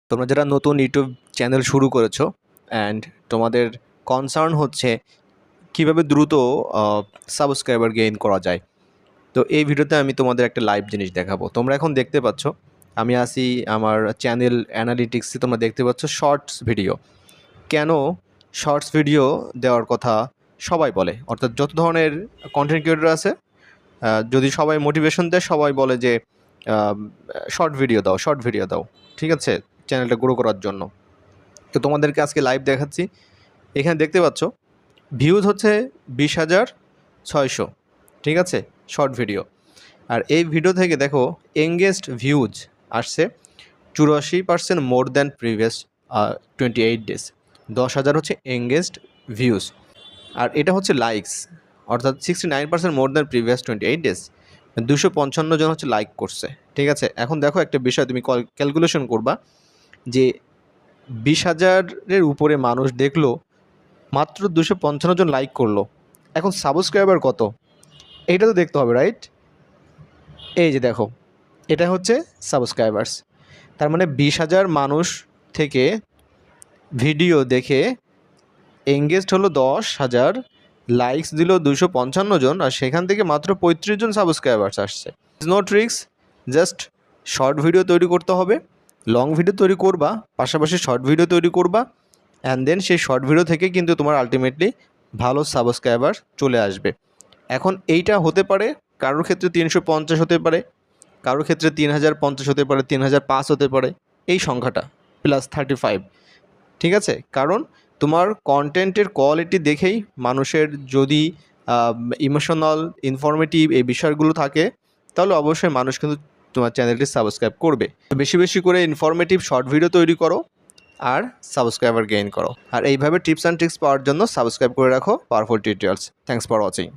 তোমরা যারা নতুন ইউটিউব চ্যানেল শুরু করেছো অ্যান্ড তোমাদের কনসার্ন হচ্ছে কীভাবে দ্রুত সাবস্ক্রাইবার গেইন করা যায়, তো এই ভিডিওতে আমি তোমাদের একটা লাইভ জিনিস দেখাবো। তোমরা এখন দেখতে পাচ্ছ আমি আসি আমার চ্যানেল অ্যানালিটিক্সে, তোমরা দেখতে পাচ্ছ শর্টস ভিডিও। কেন শর্টস ভিডিও দেওয়ার কথা সবাই বলে, অর্থাৎ যত ধরনের কন্টেন্ট ক্রিয়েটর আছে যদি সবাই মোটিভেশন দেয়, সবাই বলে যে শর্ট ভিডিও দাও, শর্ট ভিডিও দাও, ঠিক আছে, চ্যানেলটা গ্রো করার জন্য। তো তোমাদেরকে আজকে লাইভ দেখাচ্ছি। এখানে দেখতে পাচ্ছ ভিউজ হচ্ছে 20,600, ঠিক আছে, শর্ট ভিডিও। আর এই ভিডিও থেকে দেখো এঙ্গেজড ভিউজ আসছে 84% মোর দ্যান প্রিভিয়াস 28 ডেজ। 10,000 হচ্ছে এঙ্গেজড ভিউজ। আর এটা হচ্ছে লাইকস, অর্থাৎ 69% মোর দ্যান প্রিভিয়াস 28 ডেজ। 255 জন হচ্ছে লাইক করছে, ঠিক আছে। এখন দেখো একটা বিষয় তুমি ক্যালকুলেশন করবা যে 20,000-এর উপরে মানুষ দেখলো, মাত্র 255 জন লাইক করলো, এখন সাবস্ক্রাইবার কত এইটা তো দেখতে হবে, রাইট? এই যে দেখো, এটা হচ্ছে সাবস্ক্রাইবার্স। তার মানে 20,000 মানুষ থেকে ভিডিও দেখে এঙ্গেজড হলো 10,000, লাইকস দিল 255 জন, আর সেখান থেকে মাত্র 35 জন সাবস্ক্রাইবার্স আসছে। No tricks, just short video তৈরি করতে হবে, লং ভিডিও তৈরি করবা, পাশাপাশি শর্ট ভিডিও তৈরি করবা, অ্যান্ড দেন সেই শর্ট ভিডিও থেকে কিন্তু তোমার আলটিমেটলি ভালো সাবস্ক্রাইবার চলে আসবে। এখন এইটা হতে পারে কারোর ক্ষেত্রে 350 হতে পারে, কারোর ক্ষেত্রে 3,050 হতে পারে, 3,005 হতে পারে, এই সংখ্যাটা প্লাস 35, ঠিক আছে। কারণ তোমার কন্টেন্টের কোয়ালিটি দেখেই মানুষের যদি ইমোশনাল, ইনফরমেটিভ এই বিষয়গুলো থাকে, তাহলে অবশ্যই মানুষ কিন্তু তোমার চ্যানেলটি সাবস্ক্রাইব করবে। বেশি বেশি করে ইনফরমেটিভ শর্ট ভিডিও তৈরি করো আর সাবস্ক্রাইবার গেইন করো। আর এইভাবে টিপস অ্যান্ড ট্রিক্স পাওয়ার জন্য সাবস্ক্রাইব করে রাখো powerful tutorials. Thanks for watching.